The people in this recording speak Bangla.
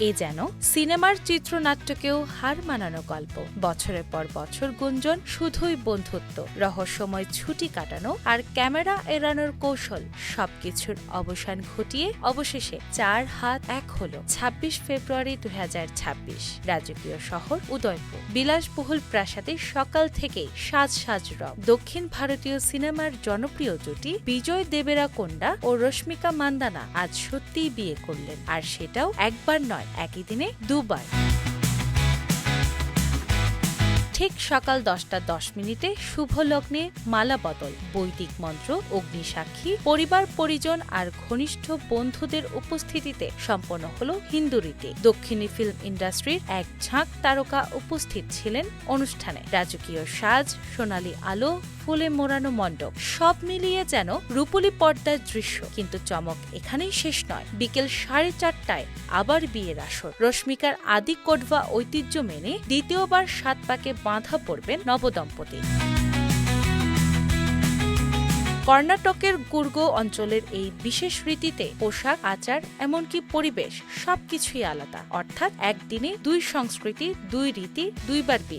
এ যেন সিনেমার চিত্রনাট্যকেও হার মানানো গল্প। বছরের পর বছর গুঞ্জন, শুধুই বন্ধুত্ব, রহস্যময় ছুটি কাটানো আর ক্যামেরা এড়ানোর কৌশল, সবকিছুর অবসান ঘটিয়ে অবশেষে 4 হাত এক হল ২৬ ফেব্রুয়ারি ২০২৬। রাজকীয় শহর উদয়পুর, বিলাসবহুল প্রাসাদে সকাল থেকেই সাজ সাজ রব। দক্ষিণ ভারতীয় সিনেমার জনপ্রিয় জুটি বিজয় দেবেরাকোন্ডা ও রশ্মিকা মান্দানা আজ সত্যিই বিয়ে করলেন, আর সেটাও একবার নয়, একই দিনে দুবার। ঠিক সকাল 10টা 10 মিনিটে শুভ লগ্নে মালা বদল, বৈদিক মন্ত্র, অগ্নিসাক্ষী, পরিবার পরিজন আর ঘনিষ্ঠ বন্ধুদের উপস্থিতিতে সম্পন্ন হল হিন্দু রীতি। দক্ষিণী ফিল্ম ইন্ডাস্ট্রির এক ঝাঁক তারকা উপস্থিত ছিলেন অনুষ্ঠানে। রাজকীয় সাজ, সোনালী আলো, ফুলে মোড়ানো মণ্ডপ, সব মিলিয়ে যেন রূপলী পর্দার দৃশ্য। কিন্তু চমক এখানেই শেষ নয়। বিকেল 4:30টায় আবার বিয়ের আসর। রশ্মিকার আদি কোডভা ঐতিহ্য মেনে দ্বিতীয়বার 7 পাকে বাঁধা পড়বেন নবদম্পতি। কর্ণাটকের কুর্গ অঞ্চলের এই বিশেষ রীতিতে পোশাক, আচার, এমনকি পরিবেশ সবকিছুই আলাদা। অর্থাৎ একদিনে 2 সংস্কৃতি, 2 রীতি, 2বার বিয়ে।